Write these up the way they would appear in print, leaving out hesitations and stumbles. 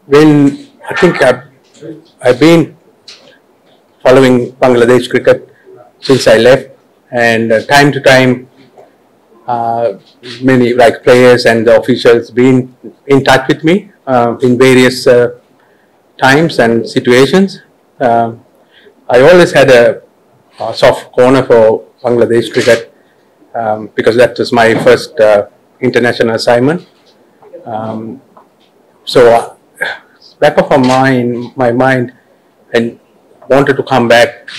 when I think I've been following Bangladesh cricket since I left, and time to time, many like players and the officials been in touch with me in various times and situations. I always had a soft corner for Bangladesh cricket because that was my first international assignment. So back of my mind, and wanted to come back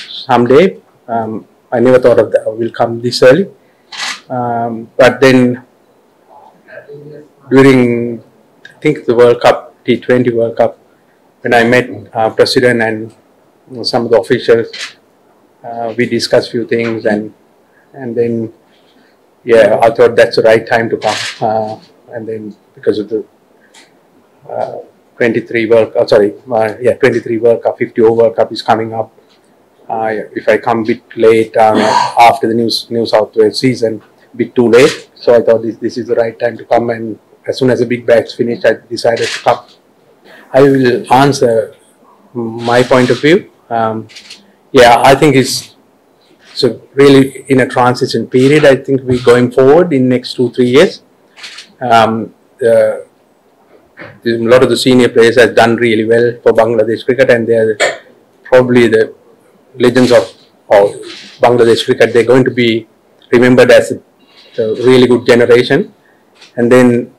someday. I never thought of that will come this early. But then during, I think the World Cup, T20 World Cup, when I met President and some of the officials, we discussed a few things, and then, yeah, I thought that's the right time to come. And then because of the 23 World Cup, 50 over World Cup is coming up. If I come a bit late after the New South Wales season, a bit too late. So I thought this is the right time to come, and as soon as the big batch finished, I decided to come. I will answer my point of view. Yeah, I think it's really in a transition period. I think we're going forward in next 2-3 years. A lot of the senior players have done really well for Bangladesh cricket, and they're probably the legends of Bangladesh cricket. They're going to be remembered as a really good generation. And then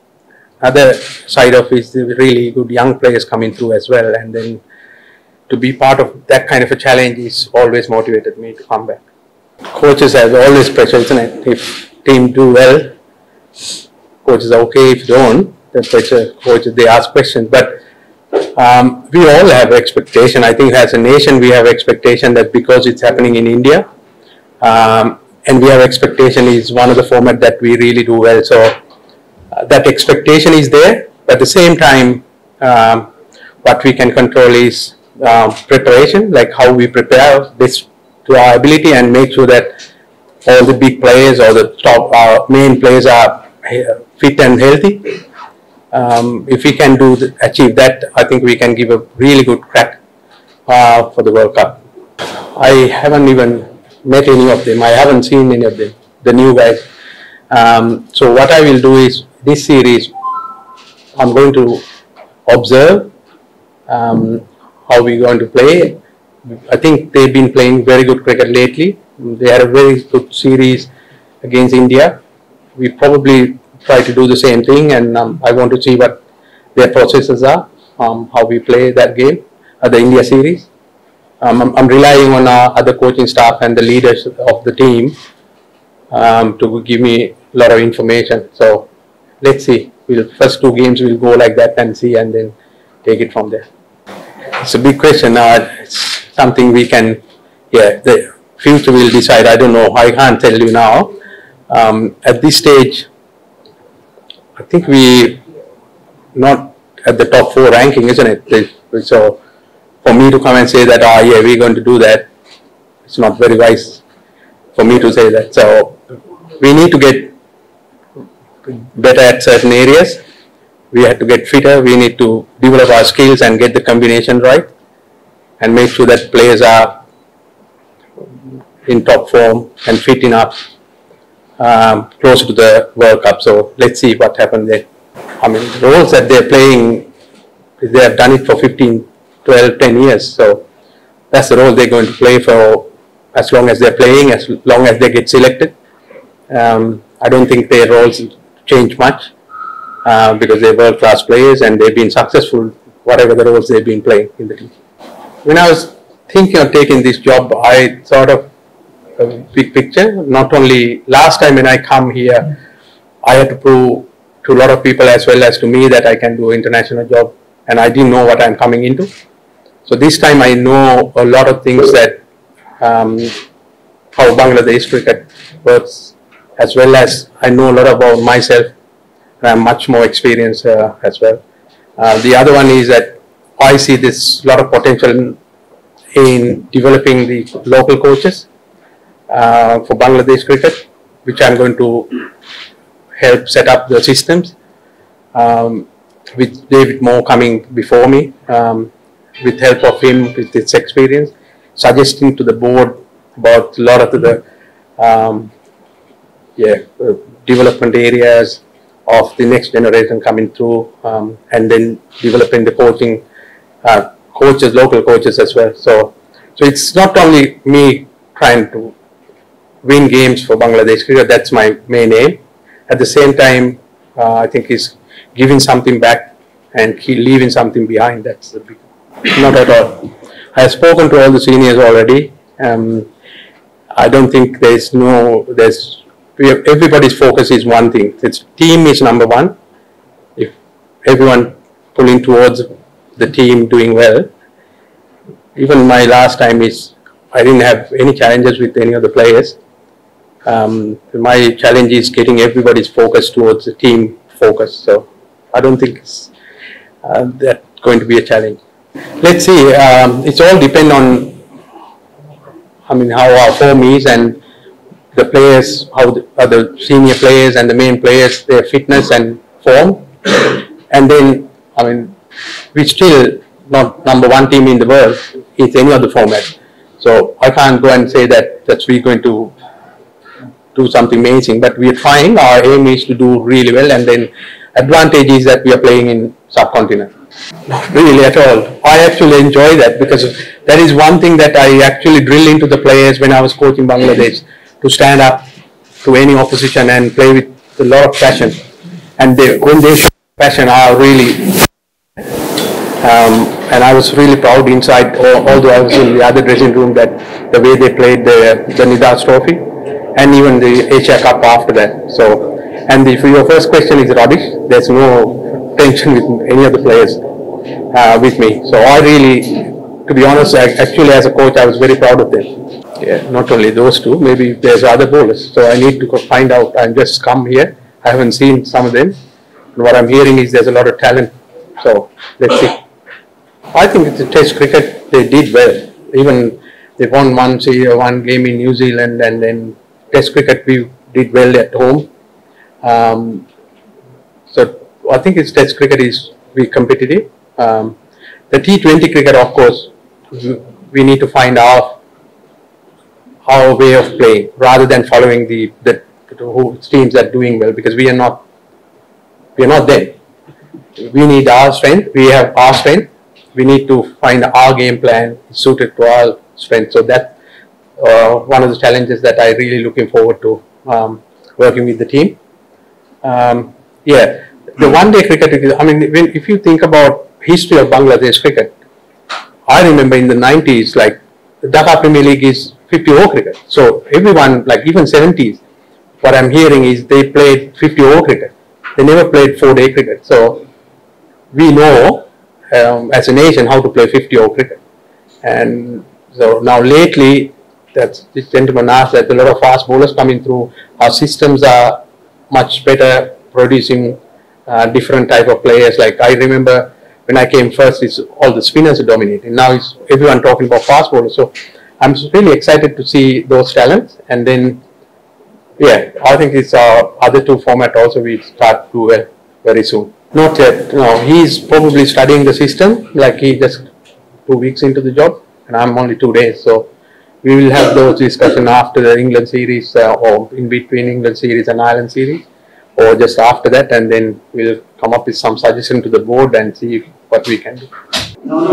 other side of it is the really good young players coming through as well. And then to be part of that kind of a challenge is always motivated me to come back. Coaches have always pressure, isn't it? If team do well, coaches are okay. If don't, the pressure coaches, they ask questions. But we all have expectation. I think as a nation we have expectation that because it's happening in India, and we have expectation is one of the format that we really do well. So that expectation is there. But at the same time, what we can control is preparation, like how we prepare this to our ability and make sure that all the big players or the top main players are fit and healthy. If we can achieve that, I think we can give a really good crack for the World Cup. I haven't even met any of them. I haven't seen any of them, the new guys. So what I will do is, this series, I'm going to observe how we're going to play. I think they've been playing very good cricket lately. They had a very good series against India. We probably try to do the same thing, and I want to see what their processes are, how we play that game, the India series. I'm relying on our other coaching staff and the leaders of the team to give me a lot of information. So let's see. First 2 games we'll go like that and see, and then take it from there. It's a big question. It's something we can, the future will decide. I don't know. I can't tell you now. At this stage, I think we not at the top 4 ranking, isn't it? So for me to come and say that, yeah, we're going to do that, it's not very wise for me to say that. So we need to get better at certain areas. We have to get fitter. We need to develop our skills and get the combination right, and make sure that players are in top form and fit enough close to the World Cup. So let's see what happens there. I mean, the roles that they're playing, they have done it for 15, 12, 10 years. So that's the role they're going to play for as long as they're playing, as long as they get selected. I don't think their roles change much because they're world-class players and they've been successful, whatever the roles they've been playing in the team. When I was thinking of taking this job, I thought of a big picture. Not only last time when I come here, I had to prove to a lot of people as well as to me that I can do an international job, and I didn't know what I'm coming into. So this time I know a lot of things that how Bangladesh cricket works, as well as I know a lot about myself, and I'm much more experienced as well. The other one is that I see this lot of potential in developing the local coaches for Bangladesh cricket, which I'm going to help set up the systems. with David Moore coming before me, with help of him, with his experience, suggesting to the board about a lot of the development areas of the next generation coming through, and then developing the coaching coaches, local coaches as well. So it's not only me trying to win games for Bangladesh cricket, that's my main aim. At the same time, I think he's giving something back and leaving something behind. That's the big. Not at all. I have spoken to all the seniors already. I don't think everybody's focus is one thing. Its team is number one. If everyone pulling towards the team doing well. Even my last time I didn't have any challenges with any of the players. My challenge is getting everybody's focus towards the team focus. So I don't think it's that's going to be a challenge. Let's see. It's all depend on, how our form is and the players, how the senior players and the main players, their fitness and form. And then, we're still not number one team in the world in any other format. So I can't go and say that we're going to do something amazing, but we're trying. Our aim is to do really well, and then advantage is that we are playing in subcontinent. Not really at all. I actually enjoy that because that is one thing that I actually drill into the players when I was coaching Bangladesh, to stand up to any opposition and play with a lot of passion. And when they show passion, I really, and I was really proud inside, although I was in the other dressing room, that the way they played the Nidas Trophy and even the Asia Cup after that. So, and if your first question is rubbish, there's no tension with any of the players with me. So I really, to be honest, actually as a coach, I was very proud of them. Yeah, not only those two, maybe there's other bowlers. So I need to go find out. I'm just come here. I haven't seen some of them. And what I'm hearing is there's a lot of talent. So let's see. I think it's a Test cricket, they did well. Even they won one game in New Zealand, and then Test cricket we did well at home. So I think it's Test cricket is be competitive. The T20 cricket, of course, we need to find our way of playing rather than following the teams that are doing well, because we are not there. We need our strength. We have our strength. We need to find our game plan suited to our strength. So that's one of the challenges that I really looking forward to working with the team. The one-day cricket, if you think about history of Bangladesh cricket, I remember in the 90s, like the Dhaka Premier League is 50-over cricket. So everyone, like even 70s, what I'm hearing is they played 50-over cricket. They never played 4-day cricket. So we know as a nation how to play 50-over cricket. And so now lately, this gentleman asked that a lot of fast bowlers coming through. Our systems are much better, producing different type of players. Like I remember when I came first, it's all the spinners are dominating. Now it's everyone talking about fast bowlers. So I'm really excited to see those talents. And then, I think it's our other two format also we start to well very soon. Not yet. No, he's probably studying the system. Like he just 2 weeks into the job, and I'm only 2 days. So we will have those discussions after the England series, or in between England series and Ireland series, or just after that, and then we'll come up with some suggestion to the board and see what we can do. No.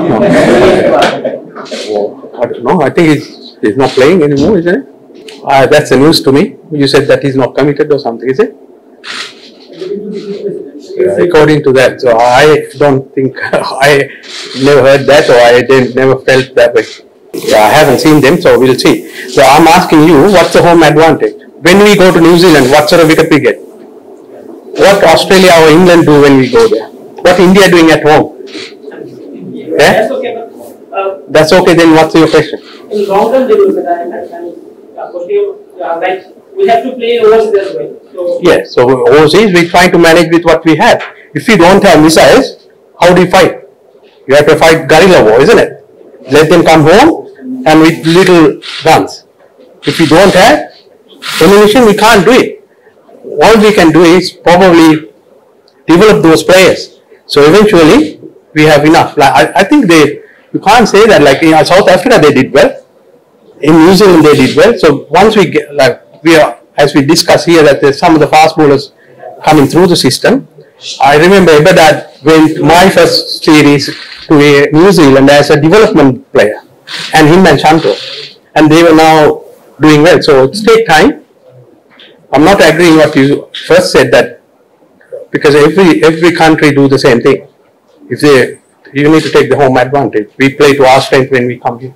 I don't know. I think he's not playing anymore, isn't it? That's the news to me. You said that he's not committed or something, is it? According to that, so I don't think I never heard that, or I never felt that way. I haven't seen them, so we'll see. So I'm asking you, what's the home advantage? When we go to New Zealand, what sort of wicket we get? What Australia or England do when we go there? What India doing at home? That's okay. That's okay. Then what's your question? In long term, they will like we have to play overseas as well. So yes. So overseas, we try to manage with what we have. If you don't have missiles, how do you fight? You have to fight guerrilla war, isn't it? Let them come home and with little guns. If we don't have ammunition, we can't do it. All we can do is probably develop those players So eventually we have enough. Like, I think you can't say that like in South Africa they did well. In New Zealand they did well. So once we get as we discuss here that there's some of the fast bowlers coming through the system. I remember Ebadad went my first series to New Zealand as a development player, and him and Shanto, and they were now doing well. So it takes time. I'm not agreeing what you first said, that because every country do the same thing. You need to take the home advantage. We play to our strength when we come here.